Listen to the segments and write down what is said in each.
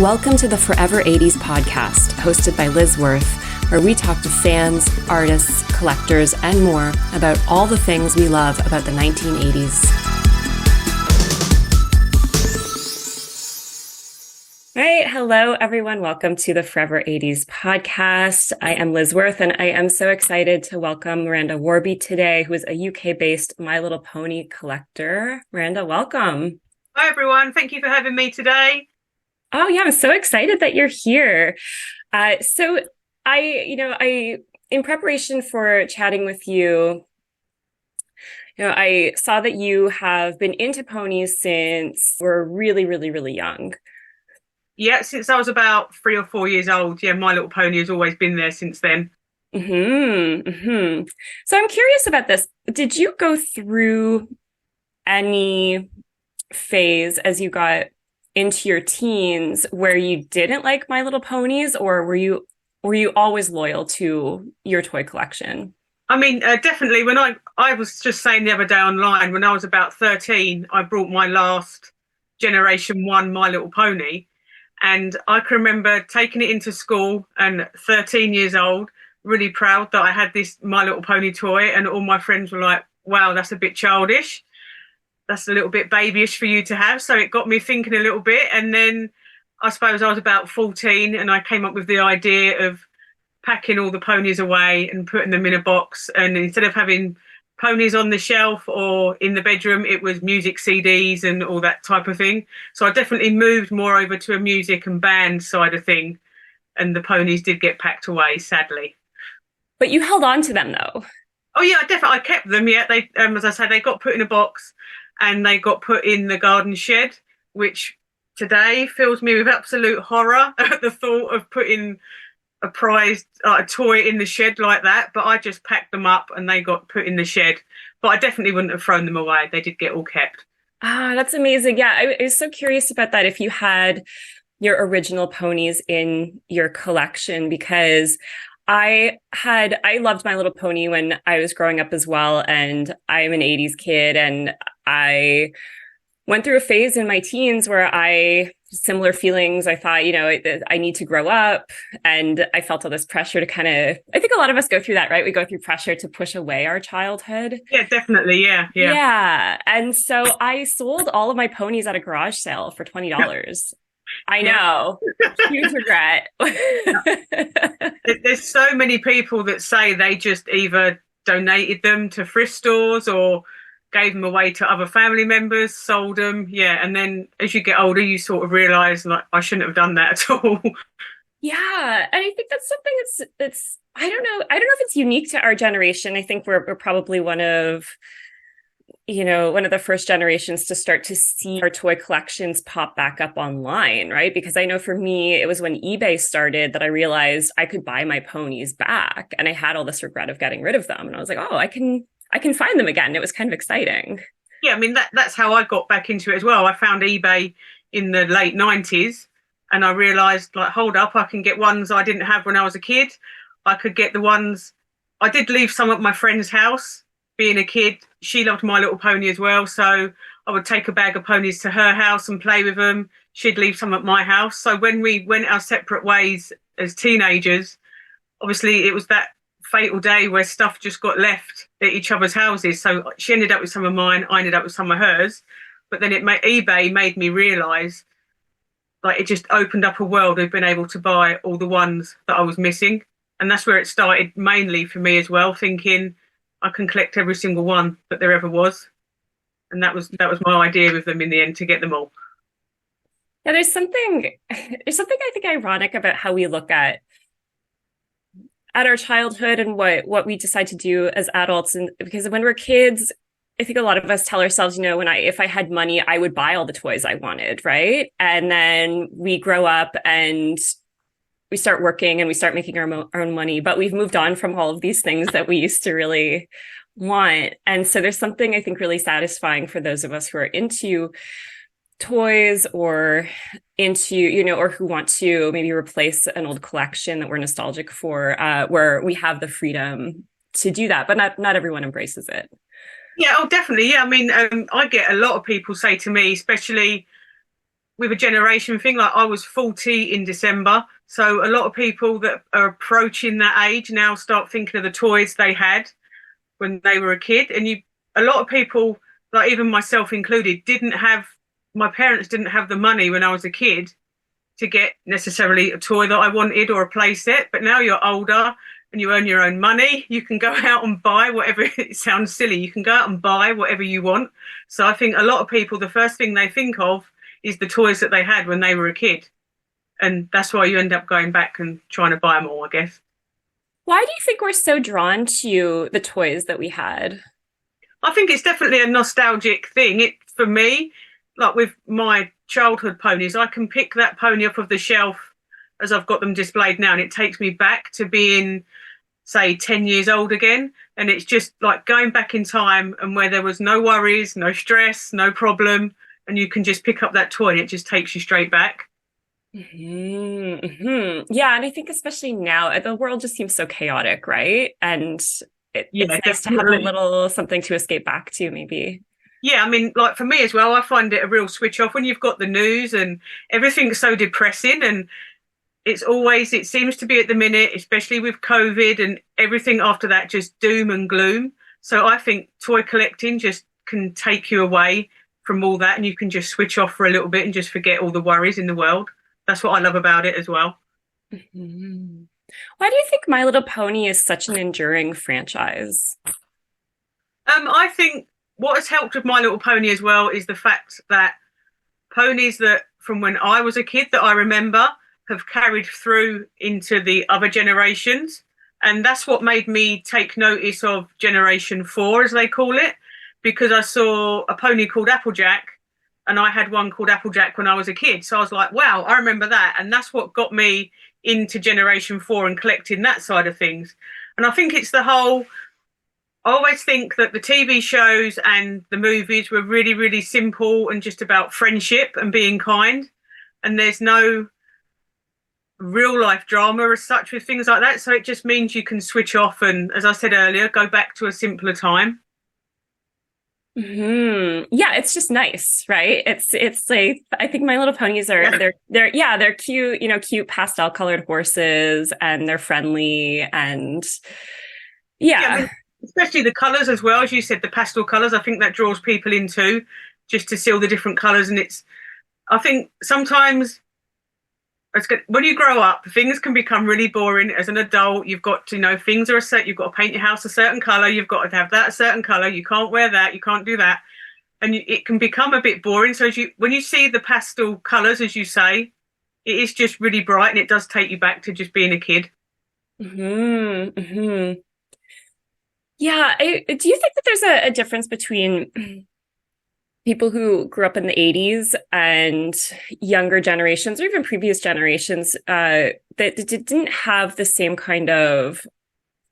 Welcome to the Forever 80s podcast, hosted by Liz Worth, where we talk to fans, artists, collectors, and more about all the things we love about the 1980s. All right. Hello, everyone. Welcome to the Forever 80s podcast. I am Liz Worth, and I am so excited to welcome Miranda Worby today, who is a UK-based My Little Pony collector. Miranda, welcome. Hi, everyone. Thank you for having me today. Oh, yeah. I'm so excited that you're here. So I, in preparation for chatting with you, I saw that you have been into ponies since you were really, really, really young. Yeah, since I was about 3 or 4 years old. Yeah, My Little Pony has always been there since then. So I'm curious about this. Did you go through any phase as you got into your teens where you didn't like My Little Ponies, or were you always loyal to your toy collection? I mean, definitely. When I was just saying the other day online, when I was about 13, I brought my last Generation 1 My Little Pony. And I can remember taking it into school and 13 years old, really proud that I had this My Little Pony toy. And all my friends were like, wow, that's a bit childish. That's a little bit babyish for you to have. So it got me thinking a little bit. And then I suppose I was about 14 and I came up with the idea of packing all the ponies away and putting them in a box. And instead of having ponies on the shelf or in the bedroom, it was music CDs and all that type of thing. So I definitely moved more over to a music and band side of thing. And the ponies did get packed away, sadly. But you held on to them, though. Oh, yeah, definitely. I kept them. Yeah, they, as I say, they got put in a box and they got put in the garden shed, which today fills me with absolute horror at the thought of putting a prized a toy in the shed like that. But I just packed them up and they got put in the shed. But I definitely wouldn't have thrown them away. They did get all kept. Ah, that's amazing. Yeah, I was so curious about that. If you had your original ponies in your collection, because I loved My Little Pony when I was growing up as well. And I'm an 80s kid, and I went through a phase in my teens where similar feelings. I thought, I need to grow up. And I felt all this pressure to I think a lot of us go through that, right? We go through pressure to push away our childhood. Yeah, definitely. Yeah. Yeah. And so I sold all of my ponies at a garage sale for $20. I know. Huge regret. There's so many people that say they just either donated them to thrift stores or gave them away to other family members, sold them. Yeah. And then as you get older, you sort of realize, like, I shouldn't have done that at all. Yeah. And I think that's something that's I don't know if it's unique to our generation. I think we're probably one of the first generations to start to see our toy collections pop back up online, right? Because I know for me, it was when eBay started that I realized I could buy my ponies back, and I had all this regret of getting rid of them. And I was like, oh, I can find them again. It was kind of exciting. Yeah, I mean, that's how I got back into it as well. I found eBay in the late 90s and I realized, like, hold up, I can get ones I didn't have when I was a kid. I could get the ones. I did leave some at my friend's house. Being a kid, she loved My Little Pony as well. So I would take a bag of ponies to her house and play with them. She'd leave some at my house. So when we went our separate ways as teenagers, obviously it was that fatal day where stuff just got left at each other's houses. So she ended up with some of mine, I ended up with some of hers. But then eBay made me realise, like, it just opened up a world of being able to buy all the ones that I was missing. And that's where it started mainly for me as well, thinking I can collect every single one that there ever was. And that was my idea with them in the end, to get them all. Yeah, there's something I think ironic about how we look at our childhood and what we decide to do as adults. And because when we're kids, I think a lot of us tell ourselves, if I had money, I would buy all the toys I wanted, right? And then we grow up and we start working and we start making our own money, but we've moved on from all of these things that we used to really want. And so there's something I think really satisfying for those of us who are into toys or into, or who want to maybe replace an old collection that we're nostalgic for, where we have the freedom to do that, but not everyone embraces it. Yeah, oh, definitely. Yeah, I mean, I get a lot of people say to me, especially with a generation thing. Like I was 40 in December. So a lot of people that are approaching that age now start thinking of the toys they had when they were a kid. And a lot of people, like even myself included, my parents didn't have the money when I was a kid to get necessarily a toy that I wanted or a play set. But now you're older and you earn your own money, you can go out and buy whatever. It sounds silly. You can go out and buy whatever you want. So I think a lot of people, the first thing they think of is the toys that they had when they were a kid. And that's why you end up going back and trying to buy them all, I guess. Why do you think we're so drawn to the toys that we had? I think it's definitely a nostalgic thing. For me, like with my childhood ponies, I can pick that pony off of the shelf as I've got them displayed now, and it takes me back to being, say, 10 years old again. And it's just like going back in time and where there was no worries, no stress, no problem, and you can just pick up that toy and it just takes you straight back. Yeah, and I think especially now, the world just seems so chaotic, right? And Yeah, it's nice to have a definitely. little something to escape back to, maybe. Yeah, I mean, like for me as well, I find it a real switch off when you've got the news and everything's so depressing. And it seems to be at the minute, especially with COVID and everything after that, just doom and gloom. So I think toy collecting just can take you away from all that and you can just switch off for a little bit and just forget all the worries in the world. That's what I love about it as well. Mhm. Why do you think My Little Pony is such an enduring franchise? I think what has helped with My Little Pony as well is the fact that ponies that from when I was a kid that I remember have carried through into the other generations. And that's what made me take notice of Generation 4, as they call it, because I saw a pony called Applejack and I had one called Applejack when I was a kid. So I was like, wow, I remember that. And that's what got me into Generation 4 and collecting that side of things. And I think it's I always think that the TV shows and the movies were really, really simple and just about friendship and being kind. And there's no real life drama as such with things like that. So it just means you can switch off and, as I said earlier, go back to a simpler time. Yeah, it's just nice, right? It's like I think My Little Ponies are Yeah. they're cute, cute pastel colored horses and they're friendly and Yeah, I yeah. mean, especially the colours as well. As you said, the pastel colours, I think that draws people into just to see all the different colours. And I think sometimes it's good. When you grow up, things can become really boring. As an adult, you've got to know things are a set. You've got to paint your house a certain color. You've got to have that a certain color. You can't wear that. You can't do that, and it can become a bit boring. So when you see the pastel colors, as you say, it is just really bright, and it does take you back to just being a kid. hmm hmm Yeah, do you think that there's a difference between people who grew up in the 80s and younger generations or even previous generations that didn't have the same kind of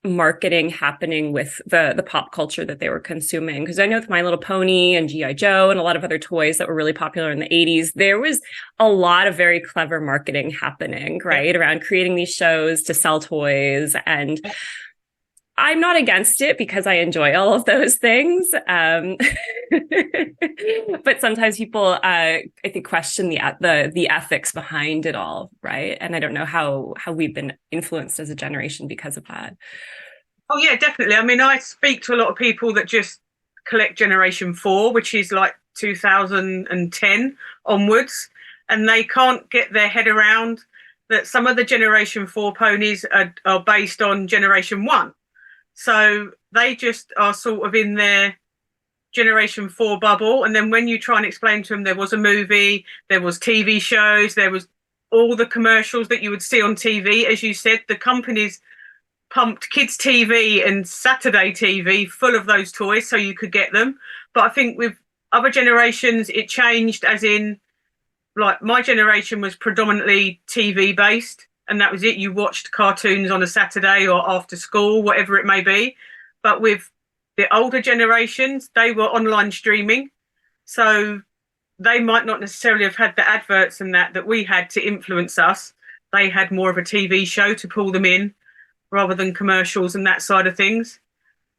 marketing happening with the pop culture that they were consuming? Because I know with My Little Pony and GI Joe and a lot of other toys that were really popular in the 80s, there was a lot of very clever marketing happening, right, around creating these shows to sell toys. And I'm not against it because I enjoy all of those things. But sometimes people, I think, question the ethics behind it all, right? And I don't know how we've been influenced as a generation because of that. Oh yeah, definitely. I mean, I speak to a lot of people that just collect Generation 4, which is like 2010 onwards, and they can't get their head around that some of the Generation 4 ponies are based on Generation 1. So they just are sort of in their Generation 4 bubble. And then when you try and explain to them there was a movie, there was TV shows, there was all the commercials that you would see on TV, as you said, the companies pumped kids TV and Saturday TV full of those toys so you could get them. But I think with other generations, it changed, as in, like, my generation was predominantly TV based, and that was it. You watched cartoons on a Saturday or after school, whatever it may be. But with the older generations, they were online streaming. So they might not necessarily have had the adverts and that we had to influence us. They had more of a TV show to pull them in rather than commercials and that side of things.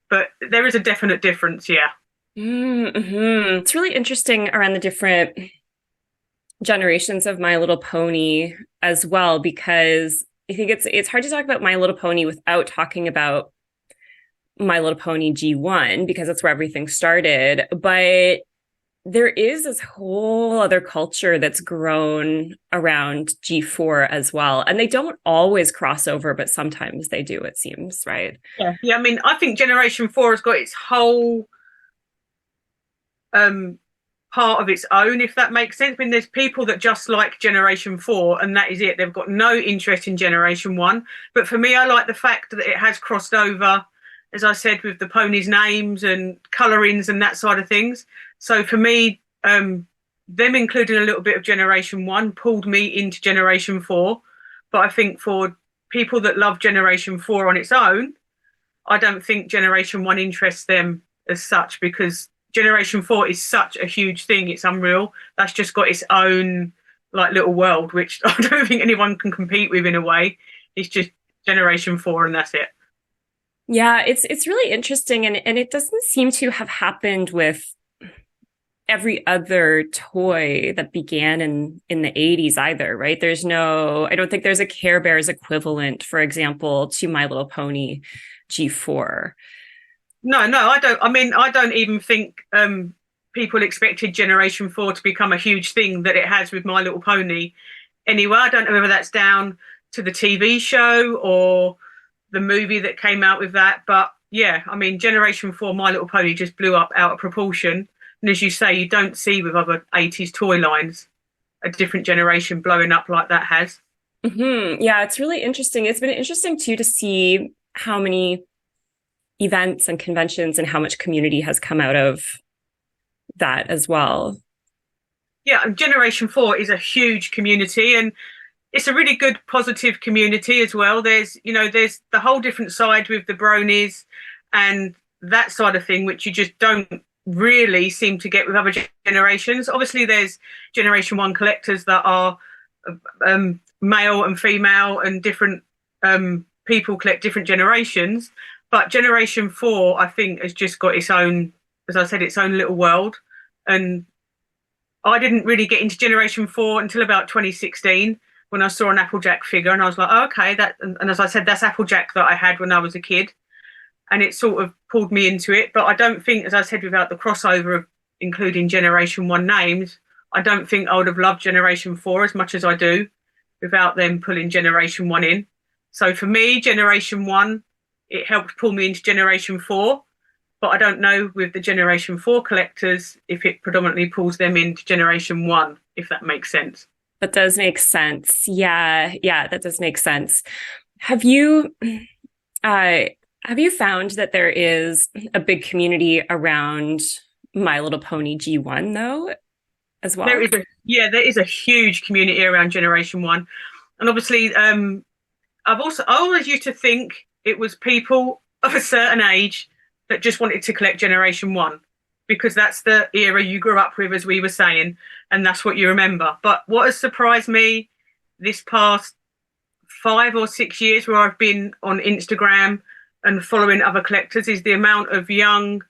But there is a definite difference, yeah. It's really interesting around the different generations of My Little Pony as well, because I think it's hard to talk about My Little Pony without talking about My Little Pony G1 because that's where everything started. But there is this whole other culture that's grown around G4 as well. And they don't always cross over, but sometimes they do, it seems, right? Yeah, I mean, I think Generation 4 has got its whole um part of its own, if that makes sense. I mean, there's people that just like Generation 4 and that is it. They've got no interest in Generation 1. But for me, I like the fact that it has crossed over, as I said, with the ponies' names and colourings and that side of things. So for me, them including a little bit of Generation 1 pulled me into Generation 4. But I think for people that love Generation 4 on its own, I don't think Generation 1 interests them as such because Generation 4 is such a huge thing. It's unreal. That's just got its own like little world, which I don't think anyone can compete with in a way. It's just Generation 4 and that's it. Yeah, it's really interesting, and it doesn't seem to have happened with every other toy that began in the 80s either, right? I don't think there's a Care Bears equivalent, for example, to My Little Pony G4. No, I don't. I mean, I don't even think people expected Generation 4 to become a huge thing that it has with My Little Pony. Anyway, I don't know whether that's down to the TV show or the movie that came out with that. But yeah, I mean, Generation 4, My Little Pony just blew up out of proportion. And as you say, you don't see with other 80s toy lines a different generation blowing up like that has. Yeah, it's really interesting. It's been interesting too to see how many events and conventions and how much community has come out of that as well. Yeah, and Generation 4 is a huge community and it's a really good positive community as well. There's the whole different side with the bronies and that side of thing, which you just don't really seem to get with other generations. Obviously, there's Generation 1 collectors that are male and female and different people collect different generations. But Generation 4, I think, has just got its own, as I said, its own little world. And I didn't really get into Generation 4 until about 2016 when I saw an Applejack figure and I was like, oh, okay, and as I said, that's Applejack that I had when I was a kid. And it sort of pulled me into it. But I don't think, as I said, without the crossover of including Generation 1 names, I don't think I would have loved Generation 4 as much as I do without them pulling Generation 1 in. So for me, Generation 1, it helped pull me into Generation 4. But I don't know with the Generation 4 collectors if it predominantly pulls them into Generation 1, if that makes sense. That does make sense. Yeah, that does make sense. Have you uh have you found that there is a big community around My Little Pony G1 though, as well? There is a huge community around Generation 1. And obviously, I always used to think it was people of a certain age that just wanted to collect Generation 1 because that's the era you grew up with, as we were saying, and that's what you remember. But what has surprised me this past 5 or 6 years where I've been on Instagram and following other collectors is the amount of young,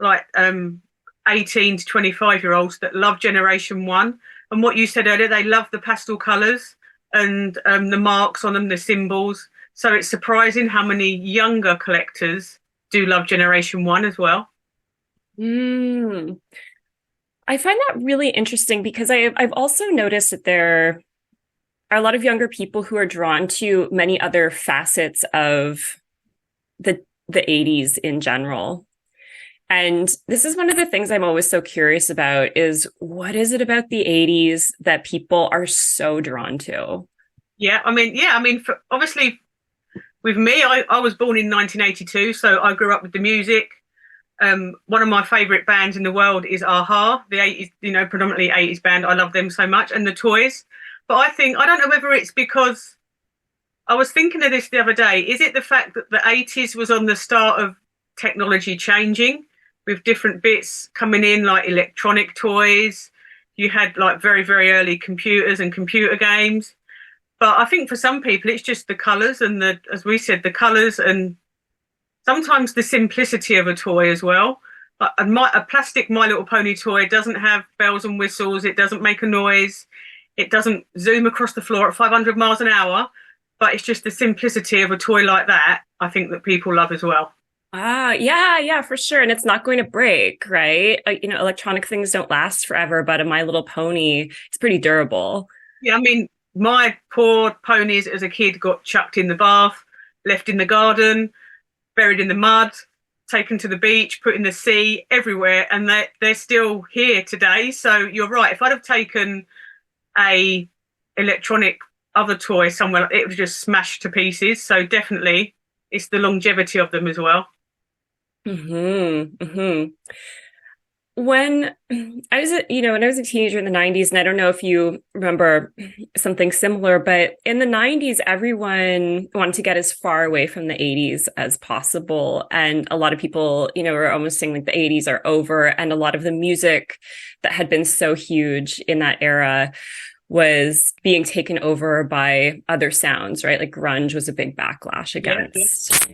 like 18 to 25-year-olds that love Generation 1. And what you said earlier, they love the pastel colours and the marks on them, the symbols. So it's surprising how many younger collectors do love Generation 1 as well. I find that really interesting because I've also noticed that there are a lot of younger people who are drawn to many other facets of the 80s in general. And this is one of the things I'm always so curious about is what is it about the 80s that people are so drawn to? Obviously with me, I was born in 1982, so I grew up with the music. One of my favourite bands in the world is a-ha, the 80s, predominantly 80s band. I love them so much, and the toys. But I don't know whether it's because I was thinking of this the other day. Is it the fact that the 80s was on the start of technology changing with different bits coming in, like electronic toys? You had like very, very early computers and computer games. But I think for some people, it's just the colours and as we said, the colours and sometimes the simplicity of a toy as well. A plastic My Little Pony toy doesn't have bells and whistles. It doesn't make a noise. It doesn't zoom across the floor at 500 miles an hour. But it's just the simplicity of a toy like that, I think, that people love as well. Ah, yeah, yeah, for sure. And it's not going to break, right? Electronic things don't last forever, but a My Little Pony, it's pretty durable. Yeah, I mean, my poor ponies as a kid got chucked in the bath, left in the garden, buried in the mud, taken to the beach, put in the sea, everywhere, and they're still here today. So you're right. If I'd have taken a electronic other toy somewhere, it would just smash to pieces. So definitely, it's the longevity of them as well. Hmm. When when I was a teenager in the 90s, and I don't know if you remember something similar, but in the 90s, everyone wanted to get as far away from the 80s as possible. And a lot of people, were almost saying like the 80s are over. And a lot of the music that had been so huge in that era was being taken over by other sounds, right? Like grunge was a big backlash against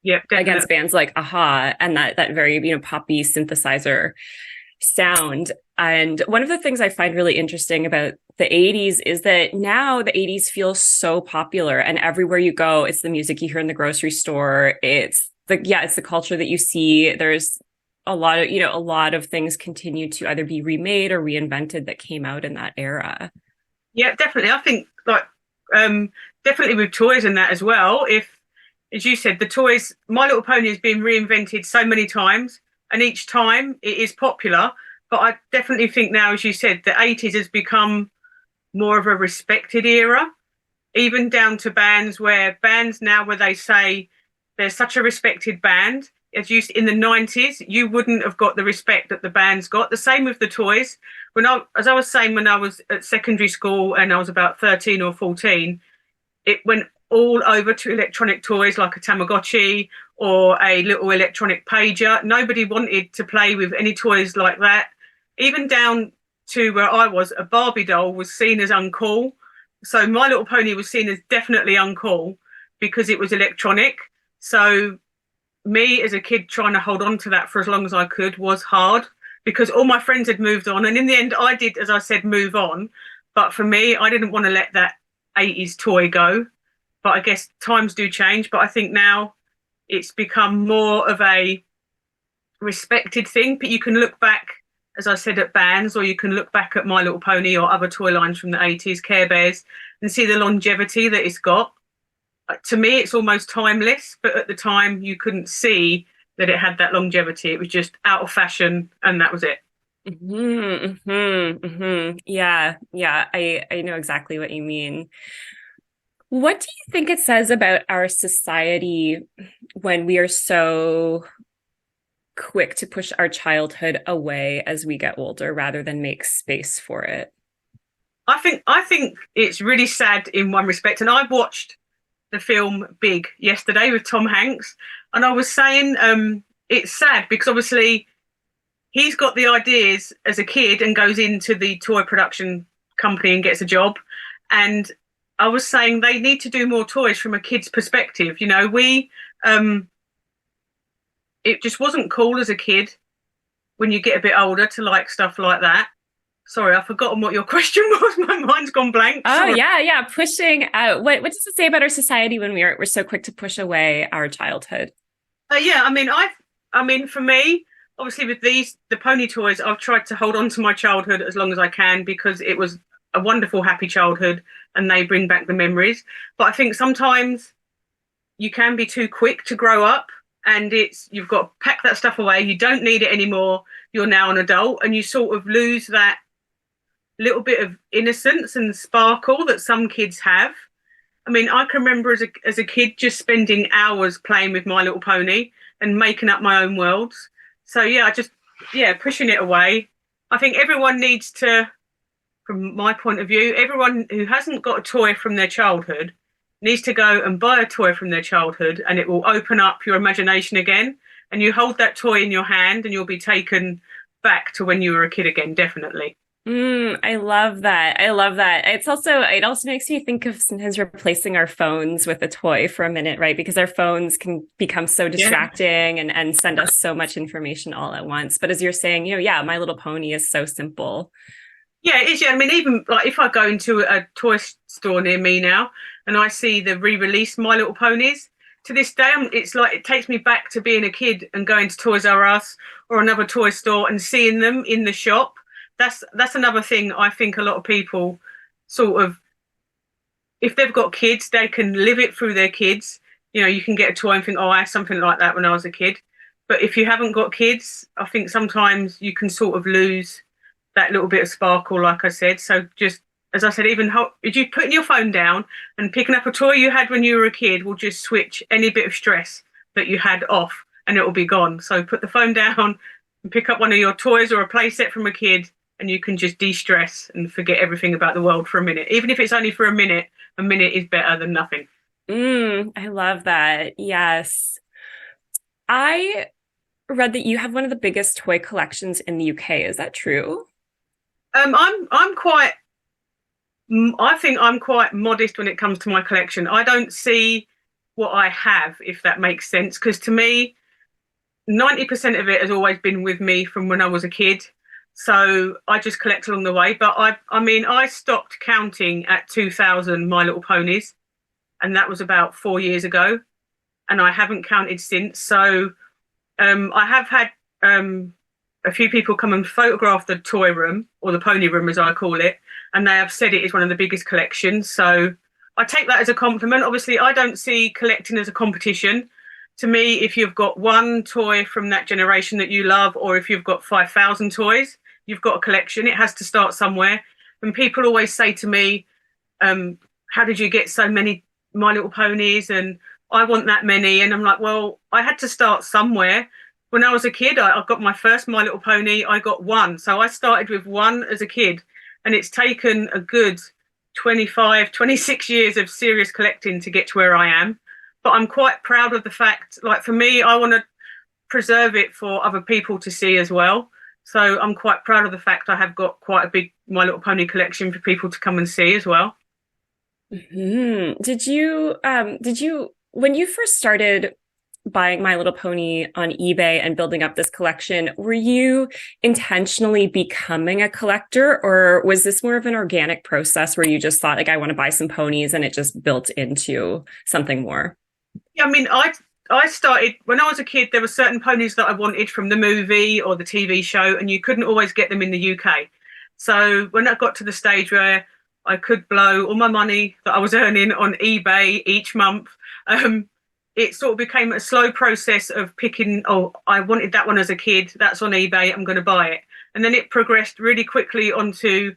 Yeah, definitely. against bands like Aha and that very, poppy synthesizer sound. And one of the things I find really interesting about the 80s is that now the 80s feels so popular, and everywhere you go, it's the music you hear in the grocery store. It's the culture that you see. There's a lot of things continue to either be remade or reinvented that came out in that era. Yeah, definitely. I think definitely with toys and that as well. If, as you said, the toys, My Little Pony has been reinvented so many times, and each time it is popular. But I definitely think now, as you said, the 80s has become more of a respected era, even down to bands now where they say they're such a respected band. As you in the 90s, you wouldn't have got the respect that the band's got. The same with the toys. As I was saying, when I was at secondary school and I was about 13 or 14, it went all over to electronic toys like a Tamagotchi or a little electronic pager. Nobody wanted to play with any toys like that. Even down to where I was, a Barbie doll was seen as uncool. So My Little Pony was seen as definitely uncool because it was electronic. So me as a kid trying to hold on to that for as long as I could was hard because all my friends had moved on. And in the end, I did, as I said, move on. But for me, I didn't want to let that 80s toy go. But I guess times do change. But I think now it's become more of a respected thing. But you can look back, as I said, at bands, or you can look back at My Little Pony or other toy lines from the 80s, Care Bears, and see the longevity that it's got. To me, it's almost timeless. But at the time, you couldn't see that it had that longevity. It was just out of fashion, and that was it. Yeah, yeah, I know exactly what you mean. What do you think it says about our society when we are so quick to push our childhood away as we get older rather than make space for it? I think it's really sad in one respect. And I watched the film Big yesterday with Tom Hanks, and I was saying it's sad because obviously he's got the ideas as a kid and goes into the toy production company and gets a job. And I was saying they need to do more toys from a kid's perspective. It just wasn't cool as a kid when you get a bit older to like stuff like that. Sorry, I've forgotten what your question was. My mind's gone blank. Oh Sorry. yeah, yeah. Pushing out. What does it say about our society when we're so quick to push away our childhood? Yeah, I mean, for me, obviously with the pony toys, I've tried to hold on to my childhood as long as I can because it was a wonderful, happy childhood, and they bring back the memories. But I think sometimes you can be too quick to grow up, and you've got to pack that stuff away. You don't need it anymore. You're now an adult, and you sort of lose that little bit of innocence and sparkle that some kids have. I mean, I can remember as a kid just spending hours playing with My Little Pony and making up my own worlds. So yeah, pushing it away. I think everyone needs to, from my point of view, everyone who hasn't got a toy from their childhood needs to go and buy a toy from their childhood, and it will open up your imagination again. And you hold that toy in your hand and you'll be taken back to when you were a kid again, definitely. I love that. I love that. It also makes me think of sometimes replacing our phones with a toy for a minute, right? Because our phones can become so Yeah. distracting and send us so much information all at once. But as you're saying, yeah, My Little Pony is so simple. Yeah, it is. Yeah. I mean, even like if I go into a toy store near me now and I see the re-released My Little Ponies, to this day, it's like it takes me back to being a kid and going to Toys R Us or another toy store and seeing them in the shop. That's another thing I think a lot of people sort of, if they've got kids, they can live it through their kids. You know, you can get a toy and think, oh, I had something like that when I was a kid. But if you haven't got kids, I think sometimes you can sort of lose that little bit of sparkle, like I said. So just as I said, even if you putting your phone down and picking up a toy you had when you were a kid will just switch any bit of stress that you had off and it will be gone. So put the phone down and pick up one of your toys or a play set from a kid and you can just de-stress and forget everything about the world for a minute. Even if it's only for a minute is better than nothing. I love that. Yes. I read that you have one of the biggest toy collections in the UK. Is that true? I'm quite. I think I'm quite modest when it comes to my collection. I don't see what I have, if that makes sense, because to me, 90% of it has always been with me from when I was a kid. So I just collect along the way. But I mean, I stopped counting at 2000 My Little Ponies, and that was about 4 years ago, and I haven't counted since. So I have had a few people come and photograph the toy room or the pony room, as I call it, and they have said it is one of the biggest collections. So I take that as a compliment. Obviously, I don't see collecting as a competition. To me, if you've got one toy from that generation that you love, or if you've got 5,000 toys, you've got a collection. It has to start somewhere. And people always say to me, how did you get so many My Little Ponies? And I want that many. And I'm like, well, I had to start somewhere. When I was a kid, I got my first My Little Pony. I got one. So I started with one as a kid. And it's taken a good 25, 26 years of serious collecting to get to where I am. But I'm quite proud of the fact, like for me, I want to preserve it for other people to see as well. So I'm quite proud of the fact I have got quite a big My Little Pony collection for people to come and see as well. When you first started buying My Little Pony on eBay and building up this collection, were you intentionally becoming a collector, or was this more of an organic process where you just thought, like, I want to buy some ponies and it just built into something more? Yeah, I mean, I started when I was a kid. There were certain ponies that I wanted from the movie or the TV show, and you couldn't always get them in the UK. So when I got to the stage where I could blow all my money that I was earning on eBay each month, um, it sort of became a slow process of picking. Oh, I wanted that one as a kid. That's on eBay. I'm going to buy it, and then it progressed really quickly onto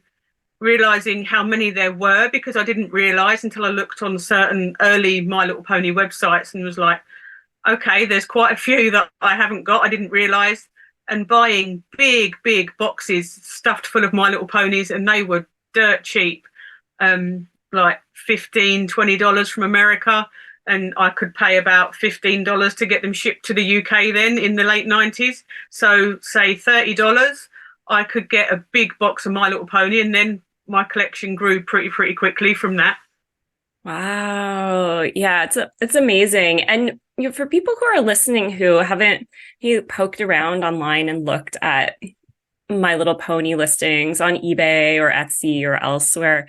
realizing how many there were because I didn't realize until I looked on certain early My Little Pony websites and was like, okay, there's quite a few that I haven't got. I didn't realize. And buying big, big boxes stuffed full of My Little Ponies, and they were dirt cheap, like $15, $20 from America. And I could pay about $15 to get them shipped to the UK then in the late 90s. So, say $30, I could get a big box of My Little Pony, and then my collection grew pretty quickly from that. Wow. Yeah, it's amazing. And for people who are listening who haven't poked around online and looked at My Little Pony listings on eBay or Etsy or elsewhere,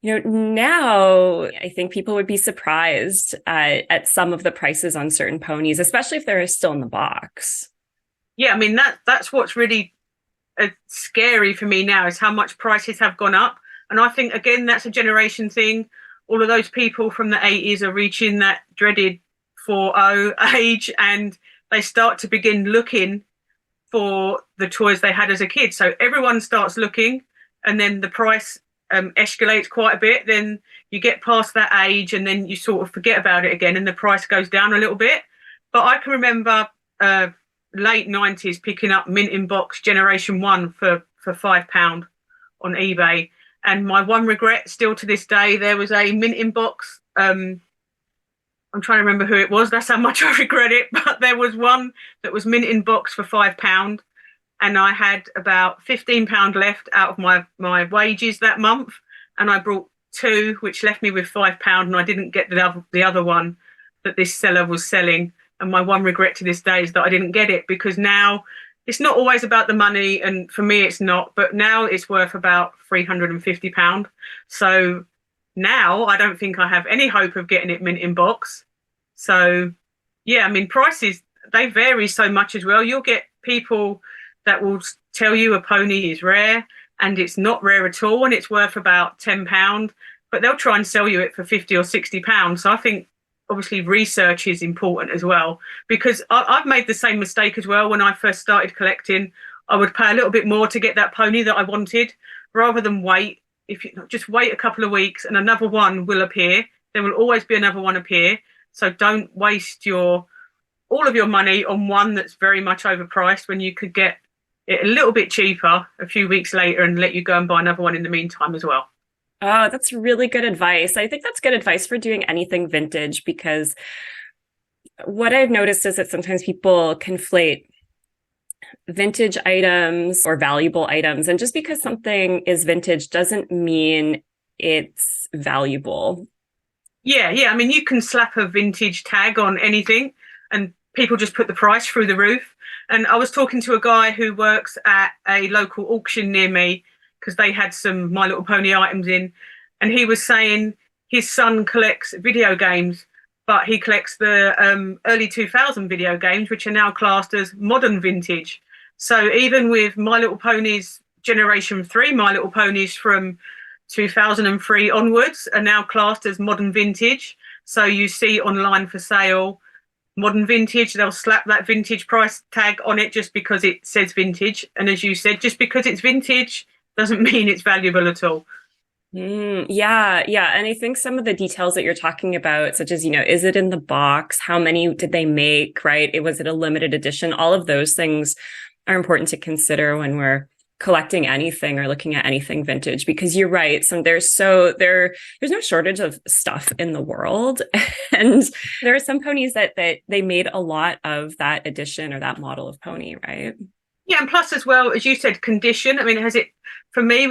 now I think people would be surprised at some of the prices on certain ponies, especially if they're still in the box. Yeah, I mean that's what's really scary for me now is how much prices have gone up. And I think, again, that's a generation thing. All of those people from the 80s are reaching that dreaded 40 age and they start to begin looking for the toys they had as a kid. So everyone starts looking and then the price escalates quite a bit. Then you get past that age and then you sort of forget about it again and the price goes down a little bit. But I can remember late 90s picking up mint in box generation one for £5 on eBay. And my one regret still to this day, there was a mint in box. I'm trying to remember who it was. That's how much I regret it. But there was one that was mint in box for £5. and I had about £15 left out of my wages that month, and I brought two, which left me with £5, and I didn't get the other one that this seller was selling. And my one regret to this day is that I didn't get it, because now it's not always about the money, and for me it's not, but now it's worth about £350. So now I don't think I have any hope of getting it mint in box. So yeah, I mean, prices, they vary so much as well. You'll get people that will tell you a pony is rare and it's not rare at all, and it's worth about £10, but they'll try and sell you it for £50 or £60. So I think obviously research is important as well, because I've made the same mistake as well. When I first started collecting, I would pay a little bit more to get that pony that I wanted, rather than wait. If you just wait a couple of weeks and another one will appear, there will always be another one appear. So don't waste all of your money on one that's very much overpriced, when you could get it a little bit cheaper a few weeks later and let you go and buy another one in the meantime as well. Oh, that's really good advice. I think that's good advice for doing anything vintage, because what I've noticed is that sometimes people conflate vintage items or valuable items. And just because something is vintage doesn't mean it's valuable. Yeah. I mean, you can slap a vintage tag on anything and people just put the price through the roof. And I was talking to a guy who works at a local auction near me, because they had some My Little Pony items in. And he was saying his son collects video games, but he collects the early 2000 video games, which are now classed as modern vintage. So even with My Little Ponies Generation 3, My Little Ponies from 2003 onwards are now classed as modern vintage. So you see online for sale modern vintage, they'll slap that vintage price tag on it just because it says vintage. And as you said, just because it's vintage doesn't mean it's valuable at all. Yeah. And I think some of the details that you're talking about, such as, is it in the box? How many did they make, right? Was it a limited edition? All of those things are important to consider when we're collecting anything or looking at anything vintage, because you're right. There's no shortage of stuff in the world. And there are some ponies that they made a lot of that edition or that model of pony, right? Yeah, and plus as well, as you said, condition. I mean, for me,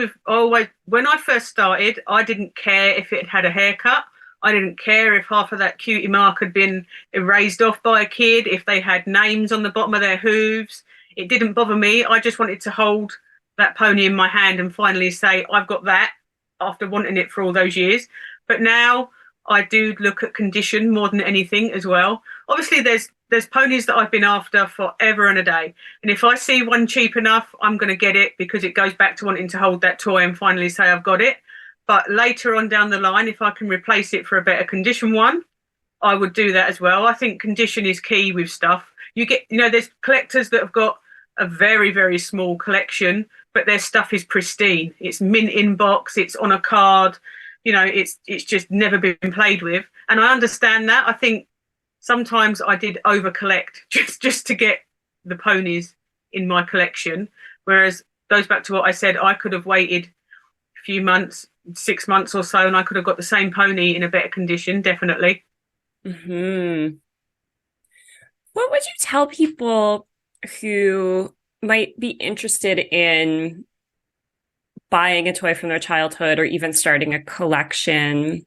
when I first started, I didn't care if it had a haircut. I didn't care if half of that cutie mark had been erased off by a kid, if they had names on the bottom of their hooves. It didn't bother me. I just wanted to hold that pony in my hand and finally say, I've got that, after wanting it for all those years. But now I do look at condition more than anything as well. Obviously, there's ponies that I've been after forever and a day. And if I see one cheap enough, I'm going to get it, because it goes back to wanting to hold that toy and finally say I've got it. But later on down the line, if I can replace it for a better condition one, I would do that as well. I think condition is key with stuff. There's collectors that have got a very, very small collection, but their stuff is pristine. It's mint in box, it's on a card, it's just never been played with. And I understand that. I think sometimes I did over collect just to get the ponies in my collection. Whereas goes back to what I said, I could have waited a few months, 6 months or so, and I could have got the same pony in a better condition, definitely. What would you tell people who might be interested in buying a toy from their childhood, or even starting a collection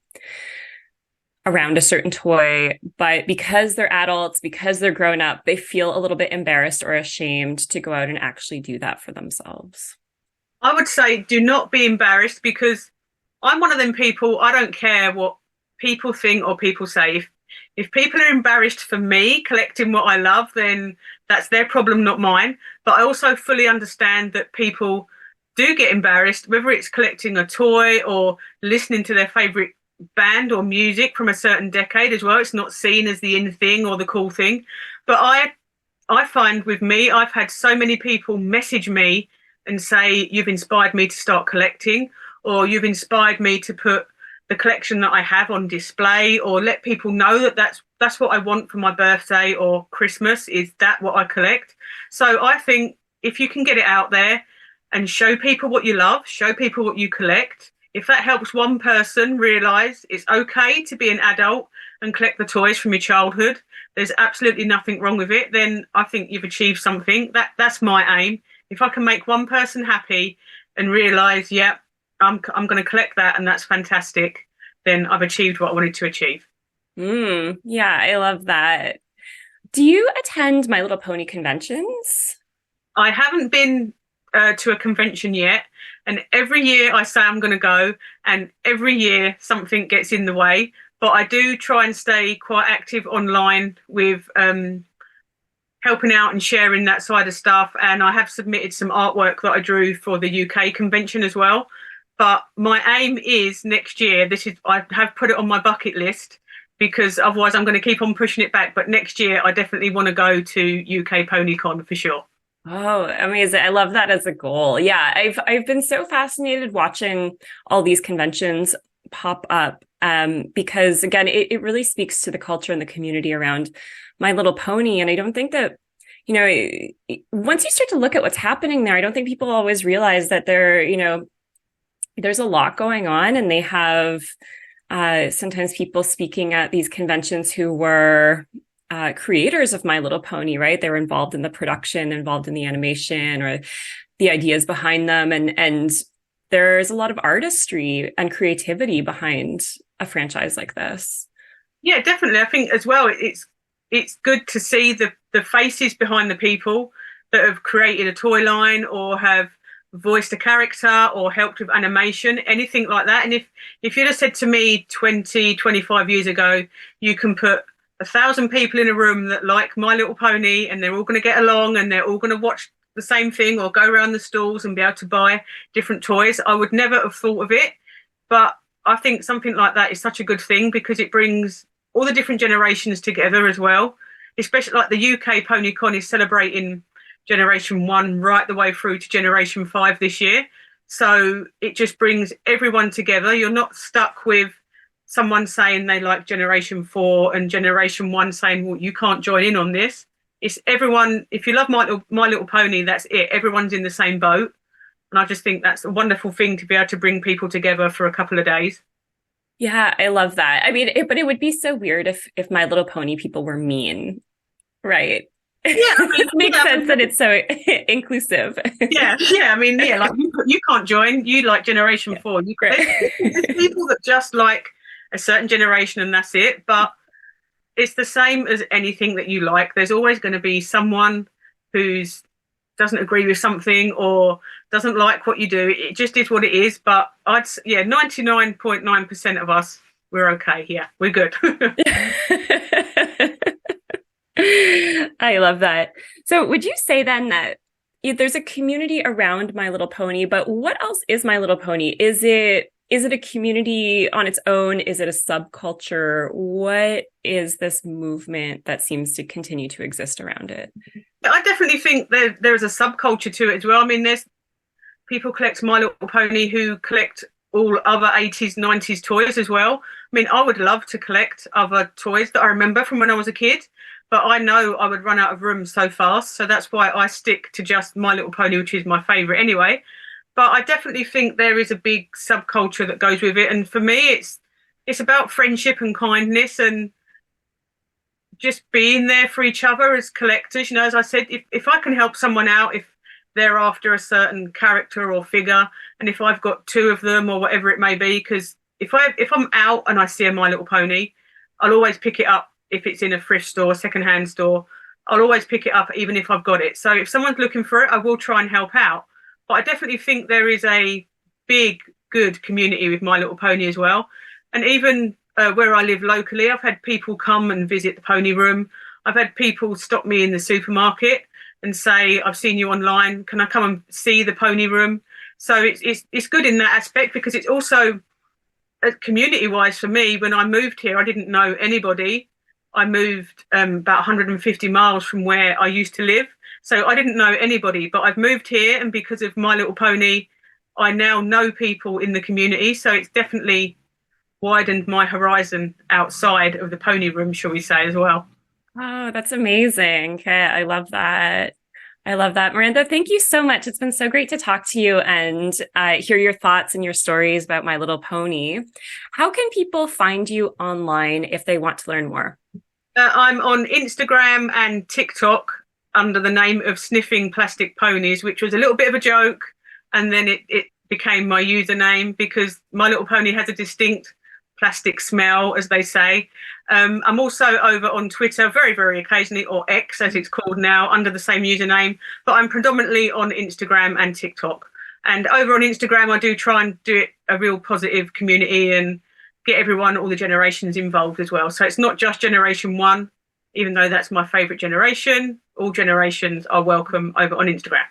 around a certain toy, but because they're adults, because they're grown up, they feel a little bit embarrassed or ashamed to go out and actually do that for themselves? I would say do not be embarrassed, because I'm one of them people, I don't care what people think or people say. If people are embarrassed for me collecting what I love, then that's their problem, not mine. But I also fully understand that people do get embarrassed, whether it's collecting a toy or listening to their favourite band or music from a certain decade as well. It's not seen as the in thing or the cool thing. But I find with me, I've had so many people message me and say, you've inspired me to start collecting, or you've inspired me to put the collection that I have on display, or let people know that that's what I want for my birthday or Christmas, is that what I collect. So I think if you can get it out there and show people what you love, show people what you collect, if that helps one person realise it's okay to be an adult and collect the toys from your childhood, there's absolutely nothing wrong with it, then I think you've achieved something. That's my aim, If I can make one person happy and realize, yeah, I'm going to collect that and that's fantastic, then I've achieved what I wanted to achieve. Yeah, I love that. Do you attend My Little Pony conventions? I haven't been to a convention yet, and every year I say I'm going to go, and every year something gets in the way. But I do try and stay quite active online with helping out and sharing that side of stuff. And I have submitted some artwork that I drew for the UK convention as well. But my aim is next year. I have put it on my bucket list because otherwise I'm going to keep on pushing it back. But next year I definitely want to go to UK PonyCon for sure. Oh, amazing. I love that as a goal. Yeah, I've been so fascinated watching all these conventions pop up because again, it really speaks to the culture and the community around My Little Pony. And I don't think that, once you start to look at what's happening there, I don't think people always realize that there's a lot going on, and they have sometimes people speaking at these conventions who were creators of My Little Pony, right? They were involved in the production, involved in the animation or the ideas behind them. And there's a lot of artistry and creativity behind a franchise like this. Yeah, definitely. I think as well, it's good to see the faces behind the people that have created a toy line or have voiced a character or helped with animation, anything like that. And if you'd have said to me 20, 25 years ago, you can put 1,000 people in a room that like My Little Pony and they're all going to get along and they're all going to watch the same thing or go around the stalls and be able to buy different toys, I would never have thought of it. But I think something like that is such a good thing because it brings all the different generations together as well. Especially like the UK PonyCon is celebrating Generation 1 right the way through to Generation 5 this year. So it just brings everyone together. You're not stuck with someone saying they like Generation 4 and Generation 1 saying, well, you can't join in on this. It's everyone. If you love My Little Pony, that's it. Everyone's in the same boat. And I just think that's a wonderful thing to be able to bring people together for a couple of days. Yeah, I love that. I mean, but it would be so weird if My Little Pony people were mean, right? Yeah, I mean, It makes sense that it's so inclusive. Yeah. I mean, yeah, like you can't join. You like Generation 4. There's people that just like a certain generation and that's it. But it's the same as anything that you like. There's always going to be someone who's doesn't agree with something or doesn't like what you do. It just is what it is. But 99.9% of us, we're okay. Yeah, we're good. I love that. So would you say then that there's a community around My Little Pony, but what else is My Little Pony? Is it a community on its own? Is it a subculture? What is this movement that seems to continue to exist around it? I definitely think there's a subculture to it as well. I mean, there's people collect My Little Pony who collect all other 80s, 90s toys as well. I mean, I would love to collect other toys that I remember from when I was a kid, but I know I would run out of room so fast. So that's why I stick to just My Little Pony, which is my favourite anyway. But I definitely think there is a big subculture that goes with it. And for me, it's about friendship and kindness and just being there for each other as collectors. As I said, if I can help someone out, if they're after a certain character or figure, and if I've got two of them or whatever it may be, because if I'm out and I see a My Little Pony, I'll always pick it up if it's in a thrift store, secondhand store. I'll always pick it up even if I've got it. So if someone's looking for it, I will try and help out. But I definitely think there is a big, good community with My Little Pony as well. And even where I live locally, I've had people come and visit the pony room. I've had people stop me in the supermarket and say, I've seen you online. Can I come and see the pony room? So it's good in that aspect because it's also community-wise for me. When I moved here, I didn't know anybody. I moved about 150 miles from where I used to live. So I didn't know anybody, but I've moved here. And because of My Little Pony, I now know people in the community. So it's definitely widened my horizon outside of the pony room, shall we say, as well. Oh, that's amazing. Okay, I love that. I love that. Miranda, thank you so much. It's been so great to talk to you and hear your thoughts and your stories about My Little Pony. How can people find you online if they want to learn more? I'm on Instagram and TikTok under the name of Sniffing Plastic Ponies, which was a little bit of a joke. And then it became my username because My Little Pony has a distinct plastic smell, as they say. I'm also over on Twitter very, very occasionally, or X as it's called now, under the same username. But I'm predominantly on Instagram and TikTok. And over on Instagram, I do try and do it a real positive community and get everyone, all the generations involved as well. So it's not just Generation 1, even though that's my favourite generation. All generations are welcome over on Instagram.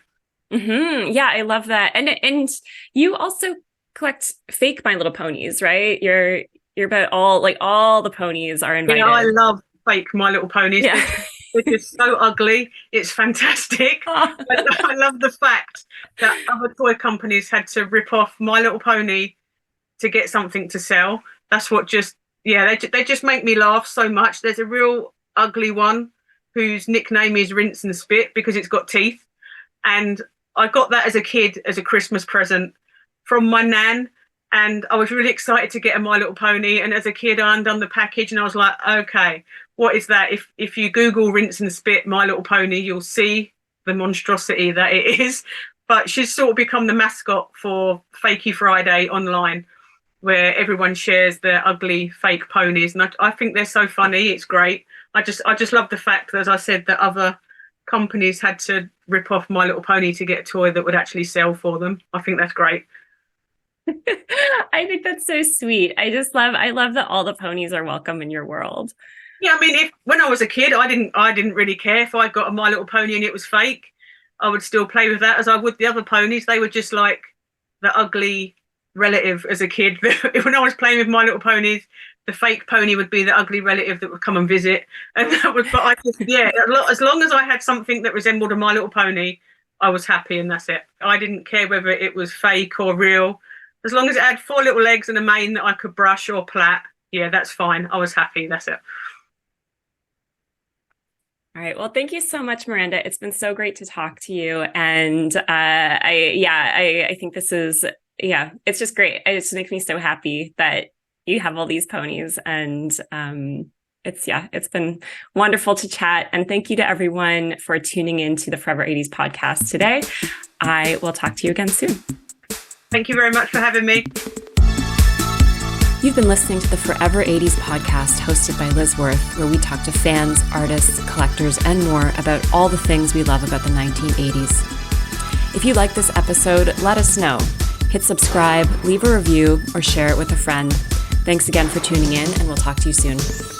Mm-hmm. Yeah, I love that. And you also collect fake My Little Ponies, right? You're about all the ponies are invited. I love fake My Little Ponies. Yeah. They're just so ugly. It's fantastic. I love the fact that other toy companies had to rip off My Little Pony to get something to sell. That's what they just make me laugh so much. There's a real ugly one whose nickname is Rinse and Spit because it's got teeth. And I got that as a kid as a Christmas present from my nan. And I was really excited to get a My Little Pony. And as a kid, I undone the package and I was like, okay, what is that? If you Google Rinse and Spit My Little Pony, you'll see the monstrosity that it is. But she's sort of become the mascot for Fakey Friday online, where everyone shares their ugly fake ponies. And I think they're so funny. It's great. I just love the fact that, as I said, that other companies had to rip off My Little Pony to get a toy that would actually sell for them. I think that's great. I think that's so sweet. I love that all the ponies are welcome in your world. Yeah, I mean, when I was a kid, I didn't really care if I got a My Little Pony and it was fake. I would still play with that as I would the other ponies. They were just like the ugly relative as a kid. When I was playing with My Little Ponies, the fake pony would be the ugly relative that would come and visit. And that was, but I just, yeah, as long as I had something that resembled a My Little Pony, I was happy, and that's it. I didn't care whether it was fake or real. As long as it had 4 little legs and a mane that I could brush or plait, yeah, that's fine. I was happy. That's it. All right. Well, thank you so much, Miranda. It's been so great to talk to you. And I think this is, it's just great. It just makes me so happy that you have all these ponies. And it's been wonderful to chat. And thank you to everyone for tuning in to the Forever 80s podcast today. I will talk to you again soon. Thank you very much for having me. You've been listening to the Forever 80s podcast hosted by Liz Worth, where we talk to fans, artists, collectors, and more about all the things we love about the 1980s. If you like this episode, let us know. Hit subscribe, leave a review, or share it with a friend. Thanks again for tuning in, and we'll talk to you soon.